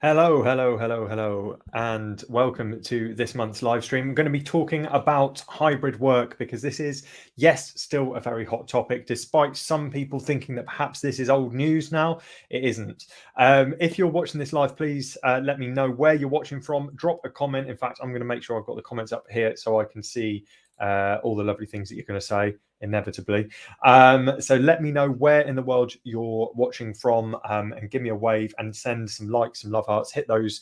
Hello, and welcome to this month's live stream. I'm going to be talking about hybrid work because this is, yes, still a very hot topic, despite some people thinking that perhaps this is old news now. It isn't. If you're watching this live, please let me know where you're watching from. Drop a comment. In fact, I'm going to make sure I've got the comments up here so I can see all the lovely things that you're going to say, inevitably. So let me know where in the world you're watching from, and give me a wave and send some likes, some love hearts. Hit those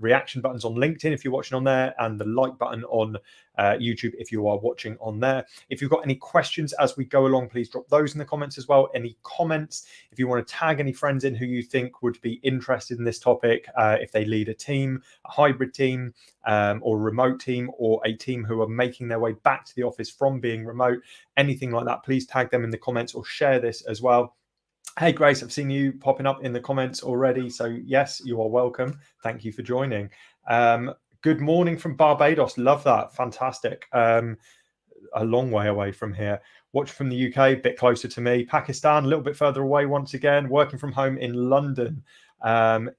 reaction buttons on LinkedIn if you're watching on there, and the like button on YouTube if you are watching on there. If you've got any questions as we go along, please drop those in the comments as well. Any comments, if you want to tag any friends in who you think would be interested in this topic, if they lead a team, a hybrid team, or a remote team, or a team who are making their way back to the office from being remote, anything like that, please tag them in the comments or share this as well. Hey Grace, I've seen you popping up in the comments already, so yes, you are welcome. Thank you for joining. Good morning from Barbados. Love that. Fantastic. A long way away from here. Watch from the UK, a bit closer to me. Pakistan, a little bit further away once again. Working from home in London. There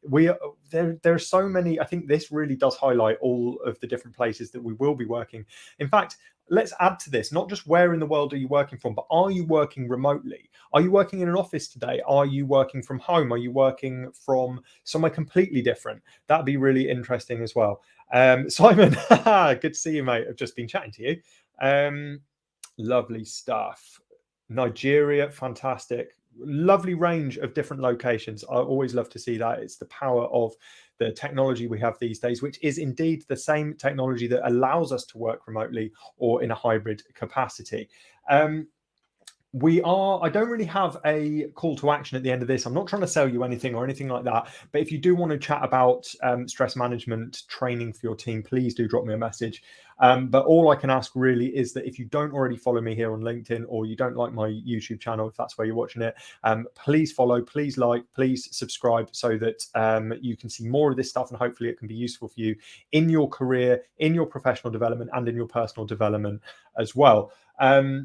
are so many. I think this really does highlight all of the different places that we will be working. In fact, let's add to this, not just where in the world are you working from, but are you working remotely? Are you working in an office today? Are you working from home? Are you working from somewhere completely different? That'd be really interesting as well. Simon, good to see you, mate. I've just been chatting to you. Lovely stuff. Nigeria, fantastic. Lovely range of different locations. I always love to see that. It's the power of the technology we have these days, which is indeed the same technology that allows us to work remotely or in a hybrid capacity. I don't really have a call to action at the end of this. I'm not trying to sell you anything or anything like that, but if you do want to chat about stress management training for your team, please do drop me a message. But all I can ask really is that if you don't already follow me here on LinkedIn, or you don't like my YouTube channel, if that's where you're watching it, please follow, please like, please subscribe, so that you can see more of this stuff, and hopefully it can be useful for you in your career, in your professional development, and in your personal development as well.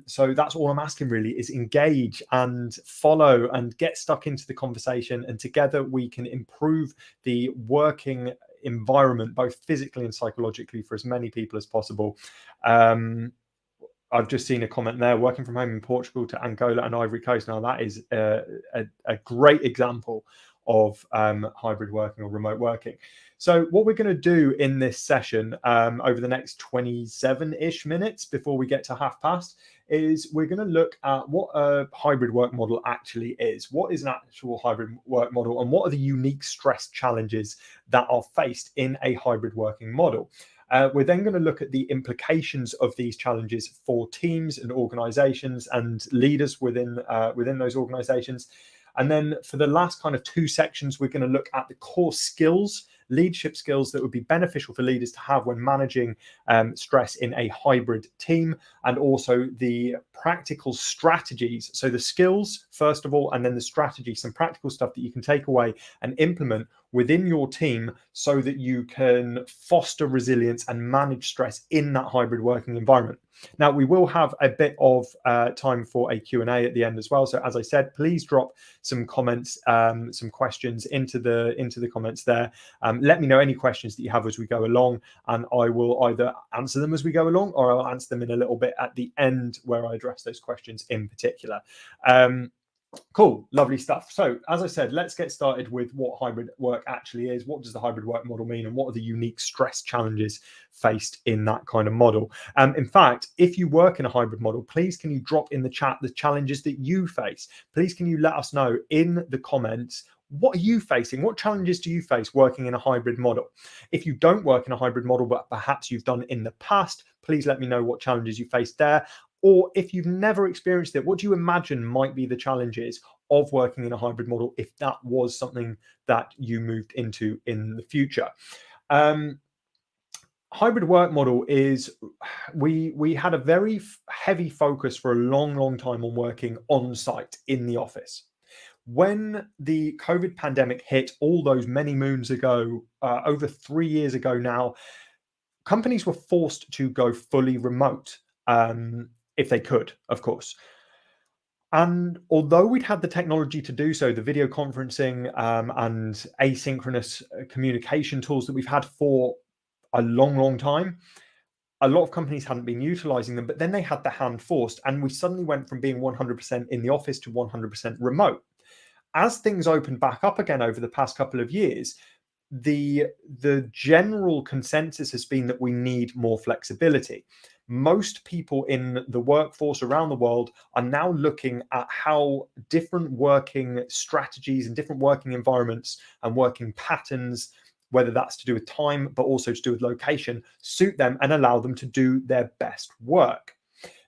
So that's all I'm asking really, is engage and follow and get stuck into the conversation, and together we can improve the working environment, both physically and psychologically, for as many people as possible. I've just seen a comment there, working from home in Portugal to Angola and Ivory Coast. Now that is a great example of hybrid working or remote working. So what we're going to do in this session over the next 27-ish minutes before we get to past, is we're going to look at what a hybrid work model actually is. What is an actual hybrid work model, and what are the unique stress challenges that are faced in a hybrid working model? We're then going to look at the implications of these challenges for teams and organizations and leaders within those organizations. And then for the last kind of two sections, we're going to look at the core skills, leadership skills that would be beneficial for leaders to have when managing stress in a hybrid team, and also the practical strategies. So the skills, first of all, and then the strategy, some practical stuff that you can take away and implement within your team so that you can foster resilience and manage stress in that hybrid working environment. Now, we will have a bit of time for a Q&A at the end as well. So as I said, please drop some comments, some questions into the comments there. Let me know any questions that you have as we go along, and I will either answer them as we go along, or I'll answer them in a little bit at the end where I address those questions in particular. Cool, lovely stuff. So as I said, let's get started with what hybrid work actually is. What does the hybrid work model mean, and what are the unique stress challenges faced in that kind of model? In fact, if you work in a hybrid model, please can you drop in the chat the challenges that you face? Please can you let us know in the comments, what are you facing? What challenges do you face working in a hybrid model? If you don't work in a hybrid model, but perhaps you've done in the past, please let me know what challenges you faced there. Or if you've never experienced it, what do you imagine might be the challenges of working in a hybrid model if that was something that you moved into in the future? Hybrid work model is, we had a very heavy focus for a long time on working on site in the office. When the COVID pandemic hit all those many moons ago, over 3 years ago now, companies were forced to go fully remote, if they could, of course. And although we'd had the technology to do so, the video conferencing and asynchronous communication tools that we've had for a long, long time, a lot of companies hadn't been utilizing them, but then they had the hand forced, and we suddenly went from being 100% in the office to 100% remote. As things opened back up again over the past couple of years, the general consensus has been that we need more flexibility. Most people in the workforce around the world are now looking at how different working strategies and different working environments and working patterns, whether that's to do with time but also to do with location, suit them and allow them to do their best work.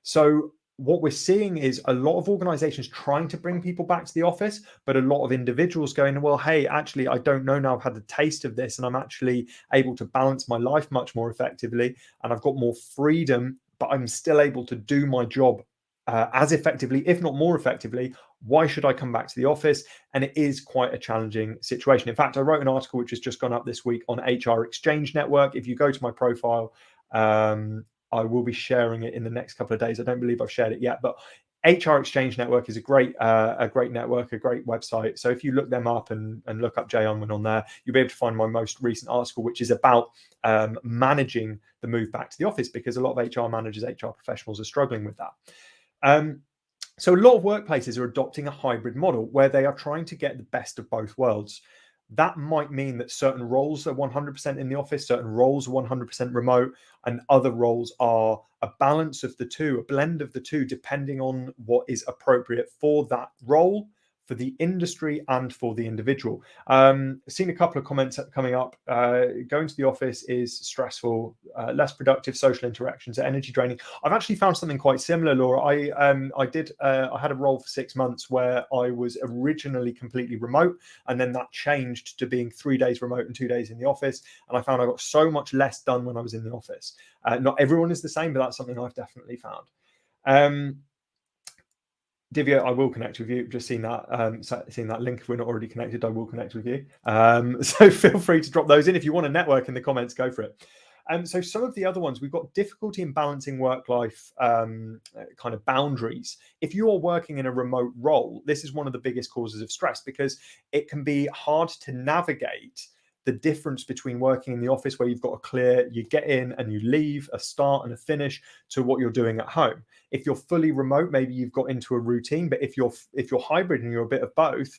So what we're seeing is a lot of organizations trying to bring people back to the office, but a lot of individuals going, well, hey, actually, I don't know now. I've had the taste of this and I'm actually able to balance my life much more effectively. And I've got more freedom, but I'm still able to do my job as effectively, if not more effectively. Why should I come back to the office? And it is quite a challenging situation. In fact, I wrote an article which has just gone up this week on HR Exchange Network. If you go to my profile, I will be sharing it in the next couple of days. I don't believe I've shared it yet, but HR Exchange Network is a great network, a great website. So if you look them up and look up Jay Unwin on there, you'll be able to find my most recent article, which is about managing the move back to the office, because a lot of HR managers, HR professionals are struggling with that. So a lot of workplaces are adopting a hybrid model where they are trying to get the best of both worlds. That might mean that certain roles are 100% in the office, certain roles are 100% remote, and other roles are a balance of the two, a blend of the two, depending on what is appropriate for that role, for the industry, and for the individual. Seen a couple of comments coming up. Going to the office is stressful, less productive social interactions, energy draining. I've actually found something quite similar, Laura. I had a role for 6 months where I was originally completely remote, and then that changed to being 3 days remote and 2 days in the office. And I found I got so much less done when I was in the office. Not everyone is the same, but that's something I've definitely found. Divya, I will connect with you. Just seen that link. If we're not already connected, I will connect with you. So feel free to drop those in. If you want to network in the comments, go for it. So some of the other ones, we've got difficulty in balancing work-life kind of boundaries. If you are working in a remote role, this is one of the biggest causes of stress, because it can be hard to navigate the difference between working in the office, where you've got a clear, you get in and you leave, a start and a finish, to what you're doing at home. If you're fully remote, maybe you've got into a routine, but if you're hybrid and you're a bit of both,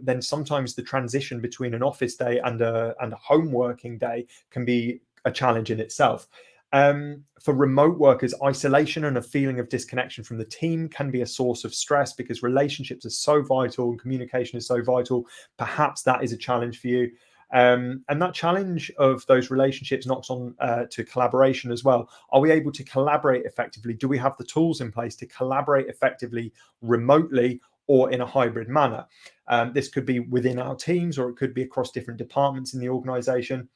then sometimes the transition between an office day and a home working day can be a challenge in itself. For remote workers, isolation and a feeling of disconnection from the team can be a source of stress, because relationships are so vital and communication is so vital. Perhaps that is a challenge for you. And that challenge of those relationships knocks on to collaboration as well. Are we able to collaborate effectively? Do we have the tools in place to collaborate effectively remotely or in a hybrid manner? This could be within our teams, or it could be across different departments in the organization.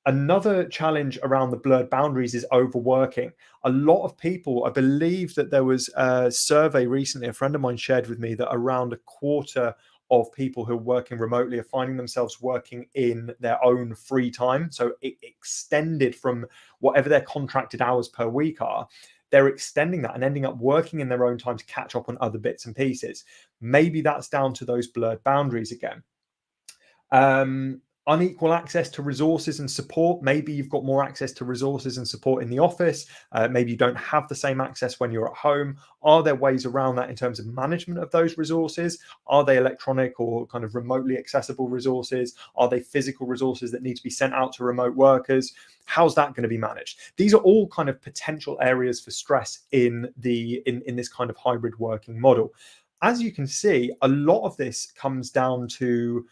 Another challenge around the blurred boundaries is overworking. A lot of people, I believe that there was a survey recently, a friend of mine shared with me, that around a quarter of people who are working remotely are finding themselves working in their own free time. So it extended from whatever their contracted hours per week are. They're extending that and ending up working in their own time to catch up on other bits and pieces. Maybe that's down to those blurred boundaries again. Unequal access to resources and support. Maybe you've got more access to resources and support in the office. Maybe you don't have the same access when you're at home. Are there ways around that in terms of management of those resources? Are they electronic or kind of remotely accessible resources? Are they physical resources that need to be sent out to remote workers? How's that going to be managed? These are all kind of potential areas for stress in this kind of hybrid working model. As you can see, a lot of this comes down to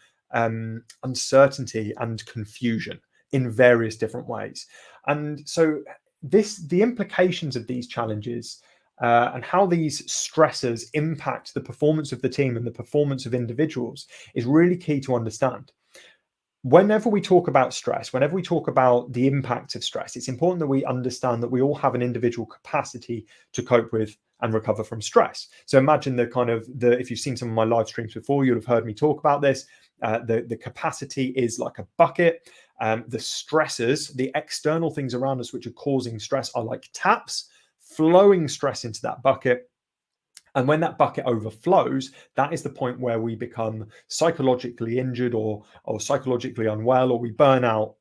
uncertainty and confusion in various different ways. And so the implications of these challenges and how these stressors impact the performance of the team and the performance of individuals is really key to understand. Whenever we talk about stress, whenever we talk about the impact of stress, it's important that we understand that we all have an individual capacity to cope with and recover from stress. So imagine if you've seen some of my live streams before, you'll have heard me talk about this. The capacity is like a bucket. The stressors, the external things around us which are causing stress, are like taps, flowing stress into that bucket. And when that bucket overflows, that is the point where we become psychologically injured or psychologically unwell, or we burn out.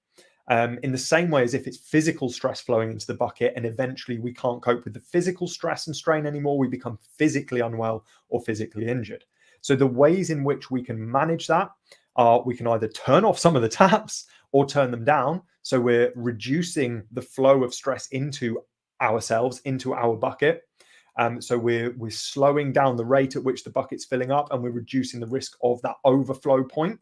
In the same way as if it's physical stress flowing into the bucket, and eventually we can't cope with the physical stress and strain anymore, we become physically unwell or physically injured. So the ways in which we can manage that are we can either turn off some of the taps or turn them down. So we're reducing the flow of stress into ourselves, into our bucket. So we're slowing down the rate at which the bucket's filling up, and we're reducing the risk of that overflow point.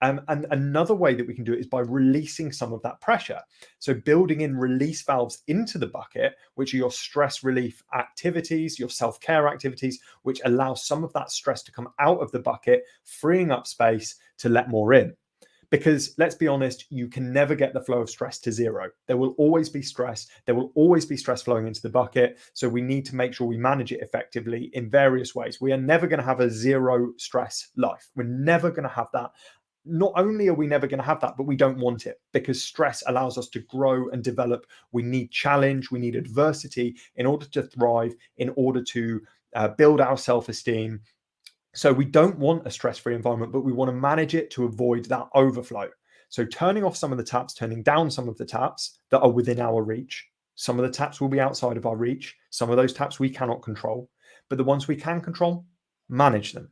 And another way that we can do it is by releasing some of that pressure. So building in release valves into the bucket, which are your stress relief activities, your self-care activities, which allow some of that stress to come out of the bucket, freeing up space to let more in. Because let's be honest, you can never get the flow of stress to zero. There will always be stress. There will always be stress flowing into the bucket. So we need to make sure we manage it effectively in various ways. We are never going to have a zero stress life. We're never going to have that. Not only are we never going to have that, but we don't want it, because stress allows us to grow and develop. We need challenge, we need adversity in order to thrive, in order to build our self-esteem. So we don't want a stress-free environment, but we want to manage it to avoid that overflow. So turning off some of the taps, turning down some of the taps that are within our reach. Some of the taps will be outside of our reach. Some of those taps we cannot control, but the ones we can control, manage them.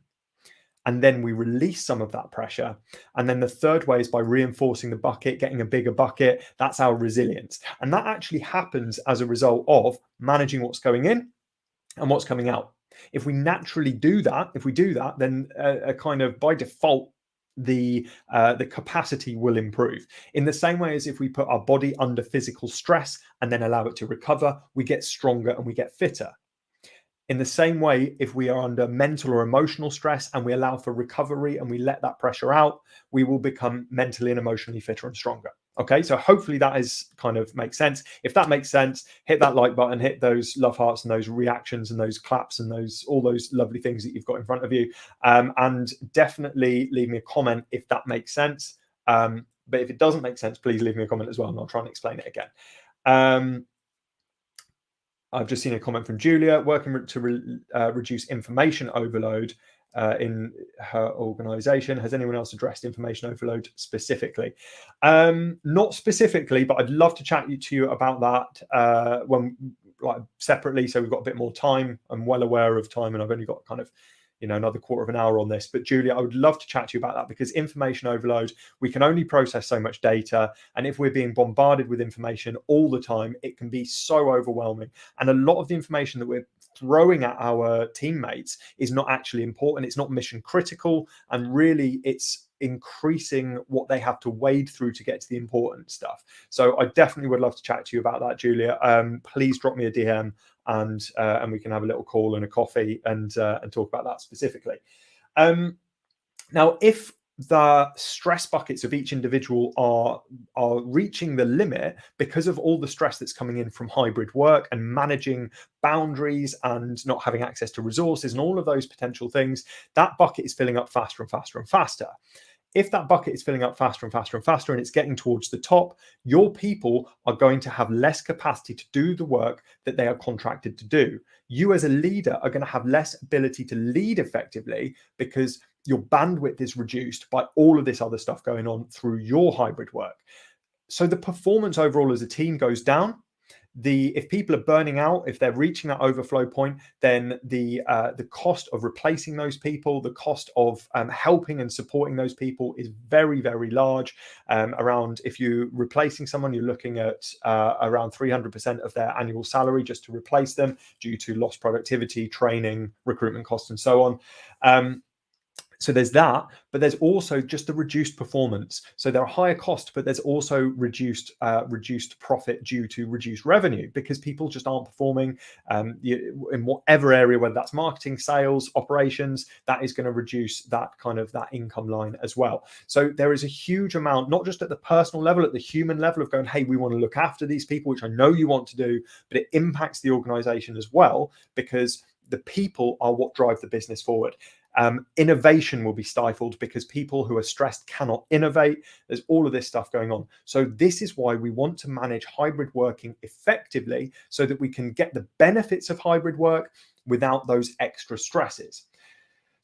And then we release some of that pressure. And then the third way is by reinforcing the bucket, getting a bigger bucket. That's our resilience. And that actually happens as a result of managing what's going in and what's coming out. If we naturally do that, then kind of by default, the capacity will improve. In the same way as if we put our body under physical stress and then allow it to recover, we get stronger and we get fitter. In the same way, if we are under mental or emotional stress and we allow for recovery and we let that pressure out, we will become mentally and emotionally fitter and stronger. Okay, so hopefully that is kind of makes sense. If that makes sense, hit that like button, hit those love hearts and those reactions and those claps and all those lovely things that you've got in front of you. And definitely leave me a comment if that makes sense. But if it doesn't make sense, please leave me a comment as well, and I'll try and explain it again. I've just seen a comment from Julia, working to reduce information overload in her organization. Has anyone else addressed information overload specifically? Not specifically, but I'd love to chat to you about that separately. So we've got a bit more time. I'm well aware of time, and I've only got kind of another quarter of an hour on this. But Julia, I would love to chat to you about that, because information overload, we can only process so much data. And if we're being bombarded with information all the time, it can be so overwhelming. And a lot of the information that we're throwing at our teammates is not actually important. It's not mission critical. And really, it's increasing what they have to wade through to get to the important stuff. So I definitely would love to chat to you about that, Julia. Please drop me a DM, and we can have a little call and a coffee and talk about that specifically. Now, if the stress buckets of each individual are reaching the limit because of all the stress that's coming in from hybrid work and managing boundaries and not having access to resources and all of those potential things, that bucket is filling up faster and faster and faster. If that bucket is filling up faster and faster and faster and it's getting towards the top, your people are going to have less capacity to do the work that they are contracted to do. You as a leader are going to have less ability to lead effectively because your bandwidth is reduced by all of this other stuff going on through your hybrid work. So the performance overall as a team goes down. If people are burning out, if they're reaching that overflow point, then the cost of replacing those people, the cost of helping and supporting those people is very, very large. If you're replacing someone, you're looking at around 300% of their annual salary just to replace them, due to lost productivity, training, recruitment costs, and so on. So there's that, but there's also just the reduced performance. So there are higher costs, but there's also reduced profit due to reduced revenue, because people just aren't performing in whatever area, whether that's marketing, sales, operations. That is going to reduce that income line as well. So there is a huge amount, not just at the personal level, at the human level of going, hey, we want to look after these people, which I know you want to do, but it impacts the organization as well, because the people are what drive the business forward. Innovation will be stifled because people who are stressed cannot innovate. There's all of this stuff going on. So this is why we want to manage hybrid working effectively so that we can get the benefits of hybrid work without those extra stresses.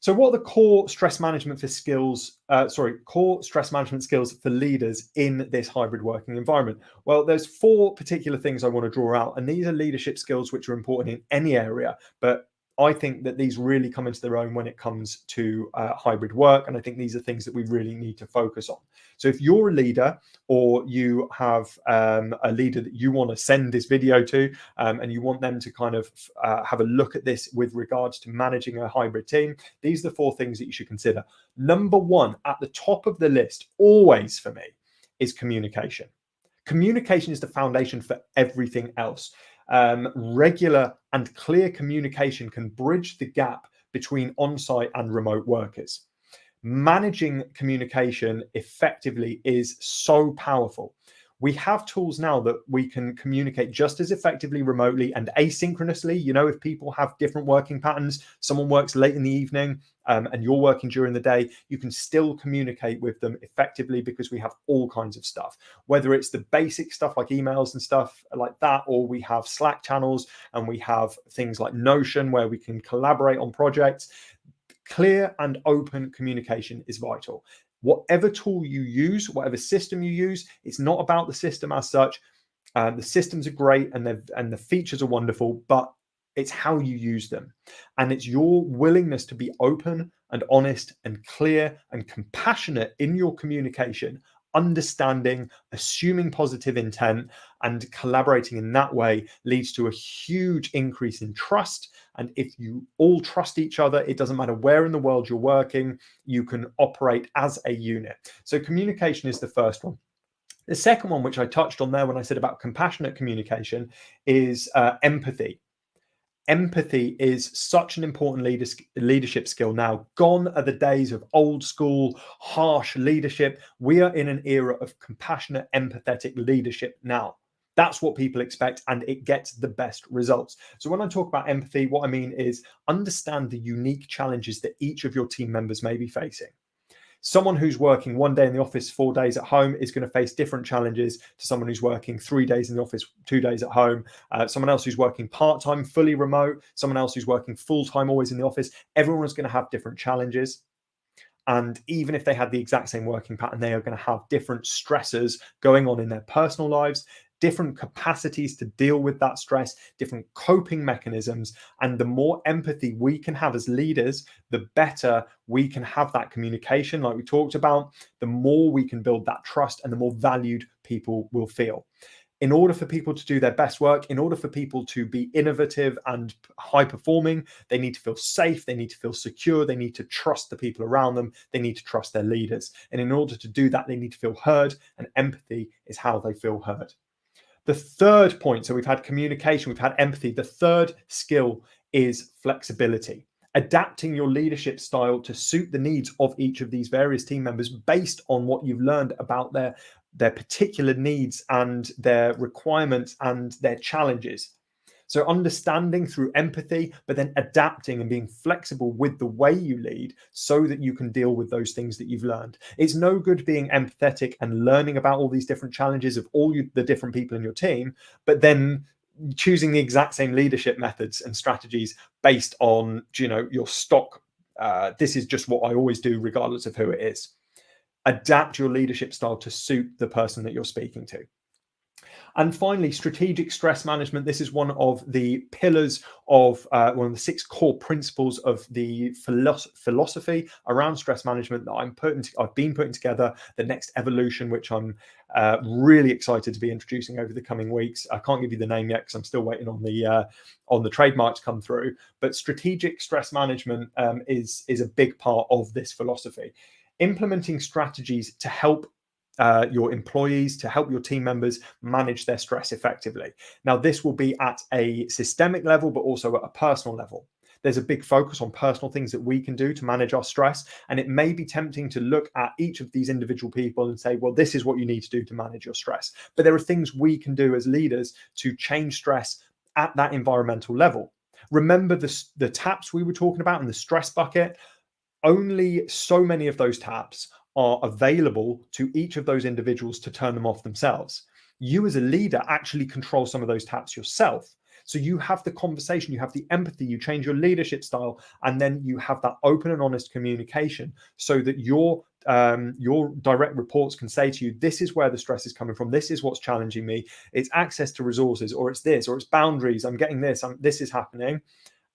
So what are the core stress management core stress management skills for leaders in this hybrid working environment? Well, there's 4 particular things I want to draw out, and these are leadership skills which are important in any area, but I think that these really come into their own when it comes to hybrid work, and I think these are things that we really need to focus on. So if you're a leader or you have a leader that you want to send this video to, and you want them to kind of have a look at this with regards to managing a hybrid team, these are the 4 things that you should consider. Number 1 at the top of the list, always for me, is communication. Communication is the foundation for everything else. Regular and clear communication can bridge the gap between on-site and remote workers. Managing communication effectively is so powerful. We have tools now that we can communicate just as effectively remotely and asynchronously. You know, if people have different working patterns, someone works late in the evening and you're working during the day, you can still communicate with them effectively because we have all kinds of stuff, whether it's the basic stuff like emails and stuff like that, or we have Slack channels and we have things like Notion where we can collaborate on projects. Clear and open communication is vital. Whatever tool you use, whatever system you use, it's not about the system as such. The systems are great and the features are wonderful, but it's how you use them. And it's your willingness to be open and honest and clear and compassionate in your communication, understanding, assuming positive intent, and collaborating in that way leads to a huge increase in trust. And if you all trust each other, it doesn't matter where in the world you're working, you can operate as a unit. So communication is the first one. The second one, which I touched on there when I said about compassionate communication, is empathy. Empathy is such an important leadership skill now. Gone are the days of old school, harsh leadership. We are in an era of compassionate, empathetic leadership now. That's what people expect, and it gets the best results. So when I talk about empathy, what I mean is understand the unique challenges that each of your team members may be facing. Someone who's working 1 day in the office, 4 days at home is going to face different challenges to someone who's working 3 days in the office, 2 days at home. Someone else who's working part-time, fully remote, someone else who's working full-time, always in the office. Everyone's going to have different challenges. And even if they had the exact same working pattern, they are going to have different stressors going on in their personal lives, different capacities to deal with that stress, different coping mechanisms. And the more empathy we can have as leaders, the better we can have that communication, like we talked about, the more we can build that trust and the more valued people will feel. In order for people to do their best work, in order for people to be innovative and high performing, they need to feel safe, they need to feel secure, they need to trust the people around them, they need to trust their leaders. And in order to do that, they need to feel heard, and empathy is how they feel heard. The third point, so we've had communication, we've had empathy. The third skill is flexibility. Adapting your leadership style to suit the needs of each of these various team members based on what you've learned about their particular needs and their requirements and their challenges. So understanding through empathy, but then adapting and being flexible with the way you lead so that you can deal with those things that you've learned. It's no good being empathetic and learning about all these different challenges of the different people in your team, but then choosing the exact same leadership methods and strategies based on, your stock. This is just what I always do, regardless of who it is. Adapt your leadership style to suit the person that you're speaking to. And finally, strategic stress management. This is one of the pillars of one of the 6 core principles of the philosophy around stress management that I've been putting together, the next evolution, which I'm really excited to be introducing over the coming weeks. I can't give you the name yet because I'm still waiting on the trademark to come through. But strategic stress management is a big part of this philosophy. Implementing strategies to help your employees, to help your team members manage their stress effectively. Now, this will be at a systemic level, but also at a personal level. There's a big focus on personal things that we can do to manage our stress. And it may be tempting to look at each of these individual people and say, well, this is what you need to do to manage your stress. But there are things we can do as leaders to change stress at that environmental level. Remember the taps we were talking about in the stress bucket? only so many of those taps are available to each of those individuals to turn them off themselves. You as a leader actually control some of those taps yourself. So you have the conversation, you have the empathy, you change your leadership style, and then you have that open and honest communication so that your direct reports can say to you, this is where the stress is coming from, this is what's challenging me, it's access to resources, or it's this, or it's boundaries, I'm getting this, this is happening.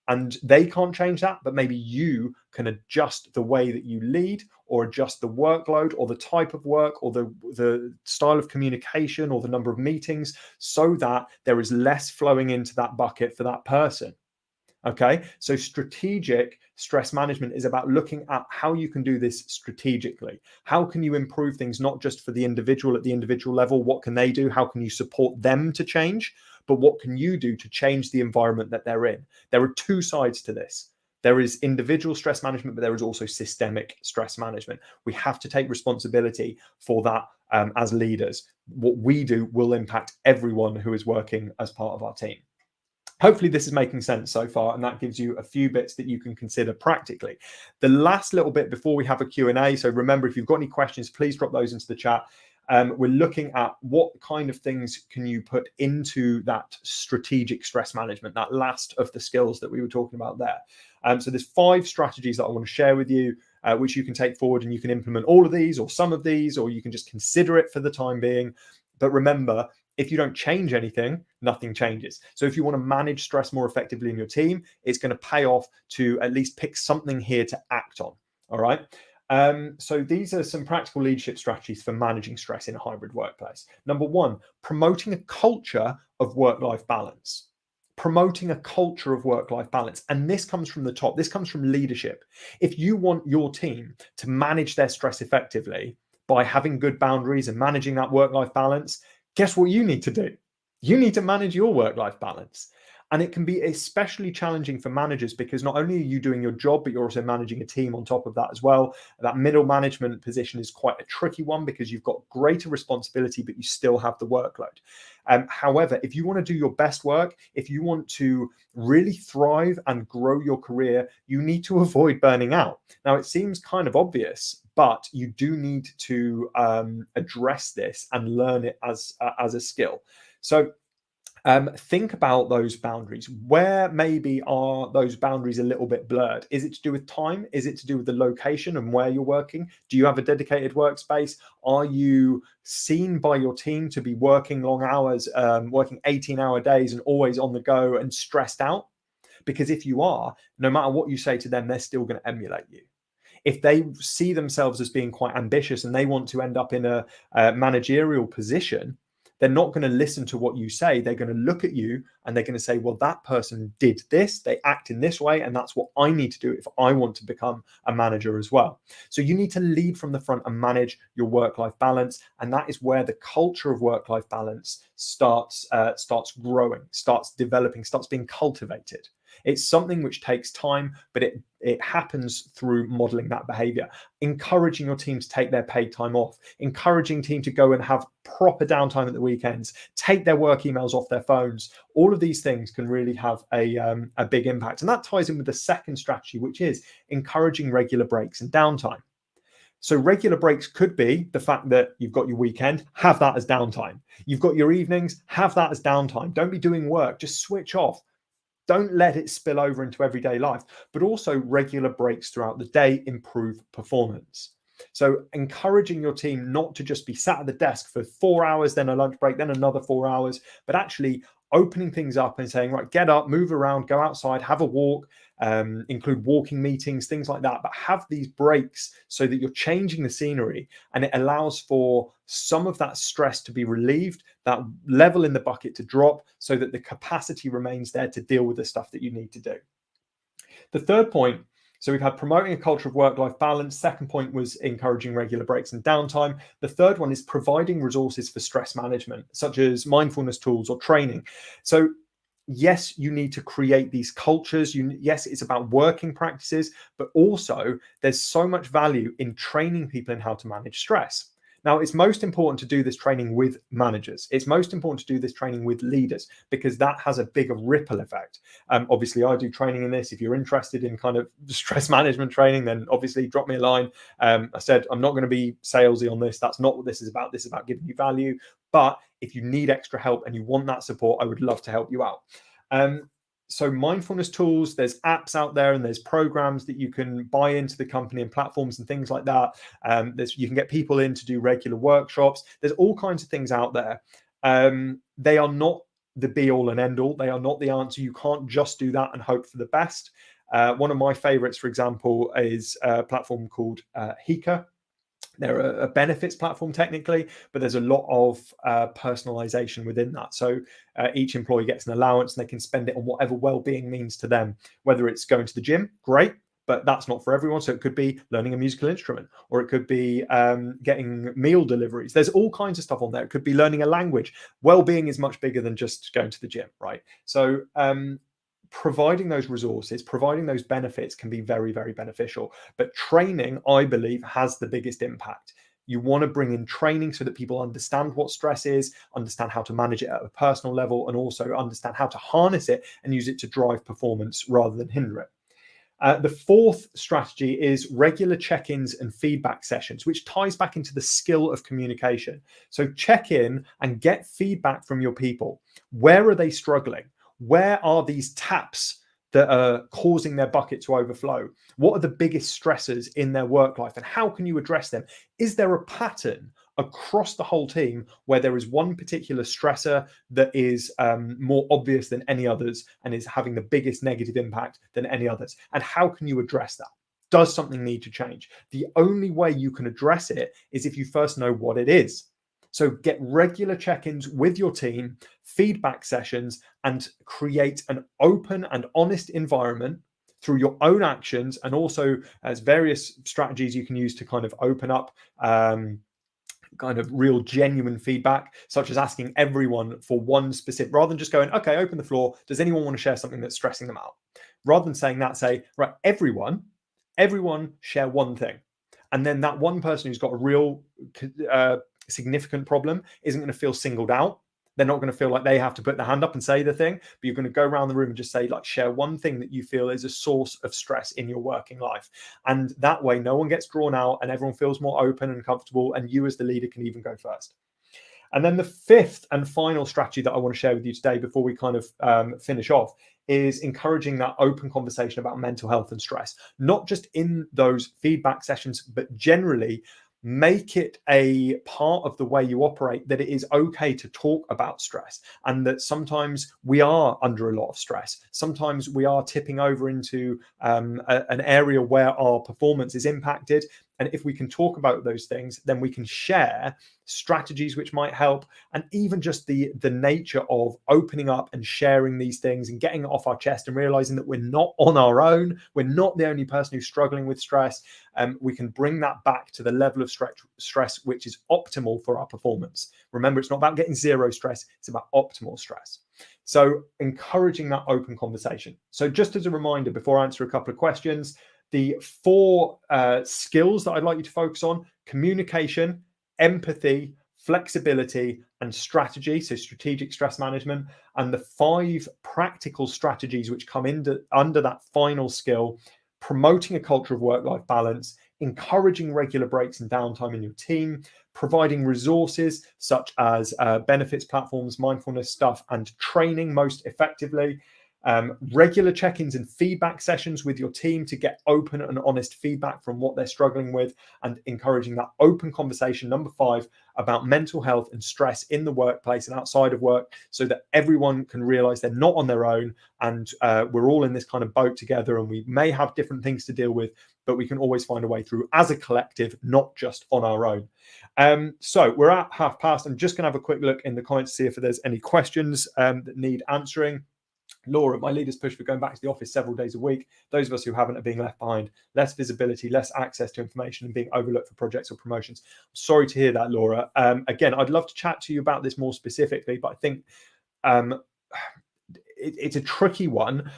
And they can't change that, but maybe you can adjust the way that you lead, or adjust the workload, or the type of work, or the style of communication, or the number of meetings, so that there is less flowing into that bucket for that person. Okay, so strategic stress management is about looking at how you can do this strategically. How can you improve things, not just for the individual at the individual level? What can they do? How can you support them to change? But what can you do to change the environment that they're in? There are two sides to this. There is individual stress management, but there is also systemic stress management. We have to take responsibility for that as leaders. What we do will impact everyone who is working as part of our team. Hopefully this is making sense so far, and that gives you a few bits that you can consider practically. The last little bit before we have a Q&A, so remember, if you've got any questions, please drop those into the chat. We're looking at what kind of things can you put into that strategic stress management, that last of the skills that we were talking about there. So there's 5 strategies that I want to share with you, which you can take forward, and you can implement all of these or some of these, or you can just consider it for the time being. But remember, if you don't change anything, nothing changes. So if you want to manage stress more effectively in your team, it's going to pay off to at least pick something here to act on. All right. So these are some practical leadership strategies for managing stress in a hybrid workplace. Number 1, promoting a culture of work-life balance. Promoting a culture of work-life balance. And this comes from the top. This comes from leadership. If you want your team to manage their stress effectively by having good boundaries and managing that work-life balance, guess what you need to do? You need to manage your work-life balance. And it can be especially challenging for managers because not only are you doing your job, but you're also managing a team on top of that as well. That middle management position is quite a tricky one because you've got greater responsibility, but you still have the workload. However, if you want to do your best work, if you want to really thrive and grow your career, you need to avoid burning out. Now, it seems kind of obvious, but you do need to address this and learn it as a skill. So think about those boundaries. Where maybe are those boundaries a little bit blurred? Is it to do with time? Is it to do with the location and where you're working? Do you have a dedicated workspace? Are you seen by your team to be working long hours, working 18-hour days and always on the go and stressed out? Because if you are, no matter what you say to them, they're still going to emulate you. If they see themselves as being quite ambitious and they want to end up in a managerial position, they're not going to listen to what you say. They're going to look at you and they're going to say, well, that person did this, they act in this way, and that's what I need to do if I want to become a manager as well. So you need to lead from the front and manage your work-life balance. And that is where the culture of work-life balance starts growing, starts developing, starts being cultivated. It's something which takes time, but it happens through modeling that behavior, encouraging your team to take their paid time off, encouraging team to go and have proper downtime at the weekends, take their work emails off their phones. All of these things can really have a big impact. And that ties in with the second strategy, which is encouraging regular breaks and downtime. So regular breaks could be the fact that you've got your weekend, have that as downtime. You've got your evenings, have that as downtime. Don't be doing work, just switch off. Don't let it spill over into everyday life, but also regular breaks throughout the day improve performance. So encouraging your team not to just be sat at the desk for 4 hours, then a lunch break, then another 4 hours, but actually opening things up and saying, right, get up, move around, go outside, have a walk, include walking meetings, things like that, but have these breaks so that you're changing the scenery and it allows for some of that stress to be relieved, that level in the bucket to drop so that the capacity remains there to deal with the stuff that you need to do. The third point, so we've had promoting a culture of work-life balance. Second point was encouraging regular breaks and downtime. The third one is providing resources for stress management, such as mindfulness tools or training. So yes, you need to create these cultures. Yes, it's about working practices, but also there's so much value in training people in how to manage stress. Now, it's most important to do this training with managers. It's most important to do this training with leaders because that has a bigger ripple effect. Obviously, I do training in this. If you're interested in kind of stress management training, then obviously drop me a line. I said I'm not going to be salesy on this. That's not what this is about. This is about giving you value. But if you need extra help and you want that support, I would love to help you out. So mindfulness tools, there's apps out there and there's programs that you can buy into the company and platforms and things like that. You can get people in to do regular workshops. There's all kinds of things out there. They are not the be all and end all. They are not the answer. You can't just do that and hope for the best. One of my favorites, for example, is a platform called Hika. They're a benefits platform technically, but there's a lot of personalization within that. So each employee gets an allowance and they can spend it on whatever well-being means to them, whether it's going to the gym, great, but that's not for everyone. So it could be learning a musical instrument, or it could be getting meal deliveries. There's all kinds of stuff on there. It could be learning a language. Well-being is much bigger than just going to the gym, right? So providing those resources, providing those benefits can be very, very beneficial. But training, I believe, has the biggest impact. You want to bring in training so that people understand what stress is, understand how to manage it at a personal level, and also understand how to harness it and use it to drive performance rather than hinder it. The fourth strategy is regular check-ins and feedback sessions, which ties back into the skill of communication. So check in and get feedback from your people. Where are they struggling? Where are these taps that are causing their bucket to overflow? What are the biggest stressors in their work life and how can you address them? Is there a pattern across the whole team where there is one particular stressor that is more obvious than any others and is having the biggest negative impact than any others? And how can you address that? Does something need to change? The only way you can address it is if you first know what it is. So get regular check-ins with your team, feedback sessions, and create an open and honest environment through your own actions, and also as various strategies you can use to kind of open up kind of real genuine feedback, such as asking everyone for one specific, rather than just going, okay, open the floor. Does anyone want to share something that's stressing them out? Rather than saying that, say, right, everyone share one thing. And then that one person who's got a real significant problem isn't going to feel singled out. They're not going to feel like they have to put their hand up and say the thing, but you're going to go around the room and just say, like, share one thing that you feel is a source of stress in your working life. And that way, no one gets drawn out and everyone feels more open and comfortable. And you as the leader can even go first. And then the fifth and final strategy that I want to share with you today before we kind of finish off is encouraging that open conversation about mental health and stress, not just in those feedback sessions, but generally. Make it a part of the way you operate, that it is okay to talk about stress, and that sometimes we are under a lot of stress. Sometimes we are tipping over into an area where our performance is impacted. And if we can talk about those things, then we can share strategies which might help, and even just the nature of opening up and sharing these things and getting it off our chest and realizing that we're not on our own. We're not the only person who's struggling with stress. We can bring that back to the level of stress which is optimal for our performance. Remember, it's not about getting zero stress, it's about optimal stress. So encouraging that open conversation. So just as a reminder, before I answer a couple of questions, the four skills that I'd like you to focus on: communication, empathy, flexibility, and strategy. So strategic stress management. And the 5 practical strategies which come under that final skill: promoting a culture of work-life balance, encouraging regular breaks and downtime in your team, providing resources such as benefits platforms, mindfulness stuff, and training most effectively. Regular check-ins and feedback sessions with your team to get open and honest feedback from what they're struggling with, and encouraging that open conversation, number 5, about mental health and stress in the workplace and outside of work, so that everyone can realize they're not on their own, and we're all in this kind of boat together, and we may have different things to deal with, but we can always find a way through as a collective, not just on our own. So we're at 1:30. I'm just going to have a quick look in the comments to see if there's any questions that need answering. Laura, my leaders push for going back to the office several days a week. Those of us who haven't are being left behind. Less visibility, less access to information, and being overlooked for projects or promotions. Sorry to hear that, Laura. Again, I'd love to chat to you about this more specifically, but I think it's a tricky one.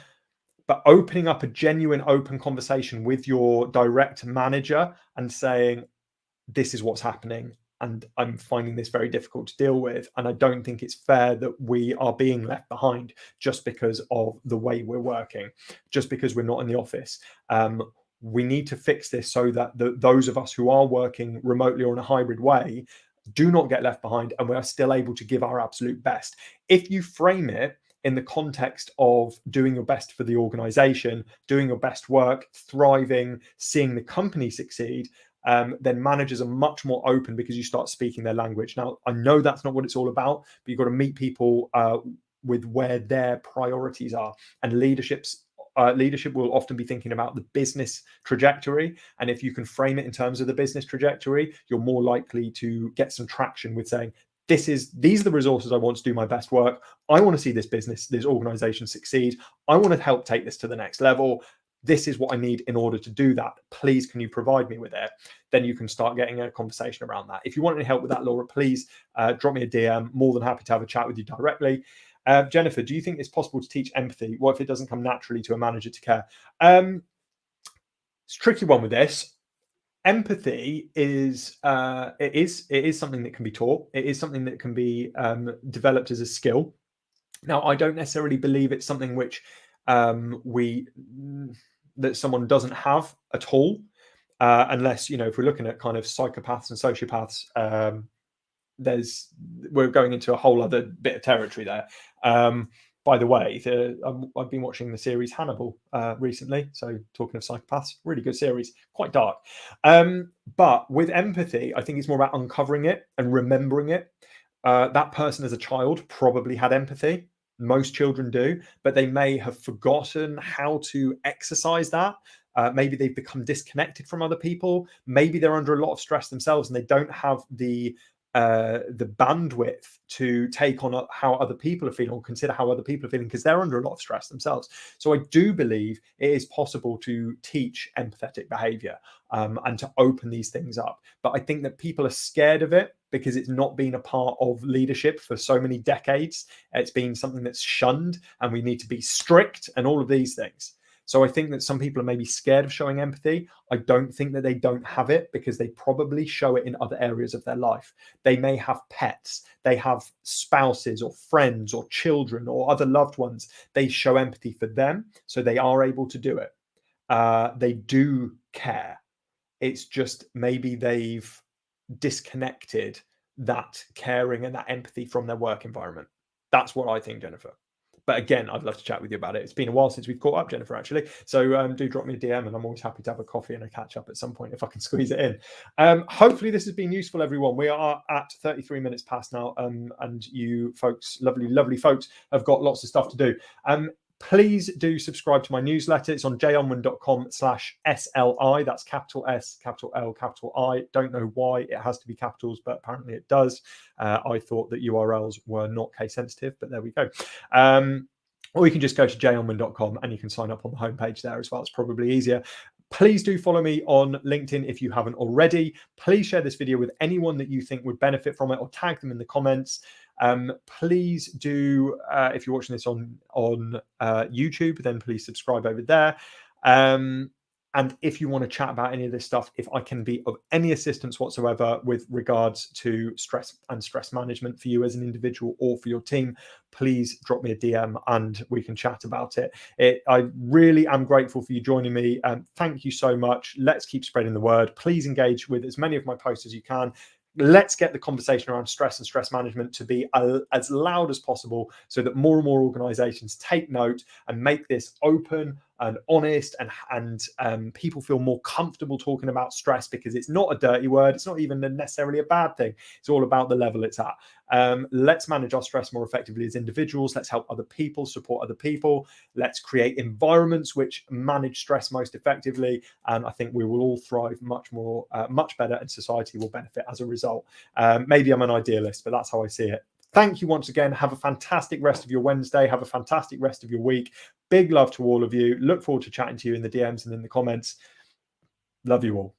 But opening up a genuine open conversation with your direct manager and saying, this is what's happening. and I'm finding this very difficult to deal with. And I don't think it's fair that we are being left behind just because of the way we're working, just because we're not in the office. We need to fix this so that those of us who are working remotely or in a hybrid way do not get left behind, and we are still able to give our absolute best. If you frame it in the context of doing your best for the organization, doing your best work, thriving, seeing the company succeed, then managers are much more open because you start speaking their language. Now, I know that's not what it's all about, but you've got to meet people with where their priorities are. And leadership will often be thinking about the business trajectory. And if you can frame it in terms of the business trajectory, you're more likely to get some traction with saying, these are the resources I want to do my best work. I want to see this organization succeed. I want to help take this to the next level. This is what I need in order to do that. Please, can you provide me with it? Then you can start getting a conversation around that. If you want any help with that, Laura, please drop me a DM. More than happy to have a chat with you directly. Jennifer, do you think it's possible to teach empathy? What if it doesn't come naturally to a manager to care? It's a tricky one with this. Empathy is it is something that can be taught. It is something that can be developed as a skill. Now, I don't necessarily believe it's something which that someone doesn't have at all, unless, if we're looking at kind of psychopaths and sociopaths, we're going into a whole other bit of territory there. By the way, I've been watching the series Hannibal recently. So talking of psychopaths, really good series, quite dark. But with empathy, I think it's more about uncovering it and remembering it. That person as a child probably had empathy. Most children do, but they may have forgotten how to exercise that. Maybe they've become disconnected from other people. Maybe they're under a lot of stress themselves and they don't have the bandwidth to take on how other people are feeling or consider how other people are feeling because they're under a lot of stress themselves. So I do believe it is possible to teach empathetic behavior and to open these things up. But I think that people are scared of it because it's not been a part of leadership for so many decades. It's been something that's shunned and we need to be strict and all of these things. So I think that some people are maybe scared of showing empathy. I don't think that they don't have it because they probably show it in other areas of their life. They may have pets, they have spouses or friends or children or other loved ones. They show empathy for them, so they are able to do it. They do care. It's just maybe they've disconnected that caring and that empathy from their work environment. That's what I think, Jennifer. But again, I'd love to chat with you about it. It's been a while since we've caught up, Jennifer, actually. So do drop me a DM and I'm always happy to have a coffee and a catch up at some point if I can squeeze it in. Hopefully this has been useful, everyone. We are at 33 minutes past now and you folks, lovely, lovely folks, have got lots of stuff to do. Please do subscribe to my newsletter. It's on jonwin.com/SLI. That's capital S, capital L, capital I. Don't know why it has to be capitals, but apparently it does. I thought that URLs were not case sensitive, but there we go. Or you can just go to jonwin.com and you can sign up on the homepage there as well. It's probably easier. Please do follow me on LinkedIn if you haven't already. Please share this video with anyone that you think would benefit from it or tag them in the comments. Please do, if you're watching this on YouTube, then please subscribe over there. And if you want to chat about any of this stuff, if I can be of any assistance whatsoever with regards to stress and stress management for you as an individual or for your team, please drop me a DM and we can chat about it. I really am grateful for you joining me. Thank you so much. Let's keep spreading the word. Please engage with as many of my posts as you can. Let's get the conversation around stress and stress management to be as loud as possible so that more and more organizations take note and make this open and honest and people feel more comfortable talking about stress because it's not a dirty word. It's not even necessarily a bad thing. It's all about the level it's at. Let's manage our stress more effectively as individuals. Let's help other people, support other people. Let's create environments which manage stress most effectively. And I think we will all thrive much better and society will benefit as a result. Maybe I'm an idealist, but that's how I see it. Thank you once again. Have a fantastic rest of your Wednesday. Have a fantastic rest of your week. Big love to all of you. Look forward to chatting to you in the DMs and in the comments. Love you all.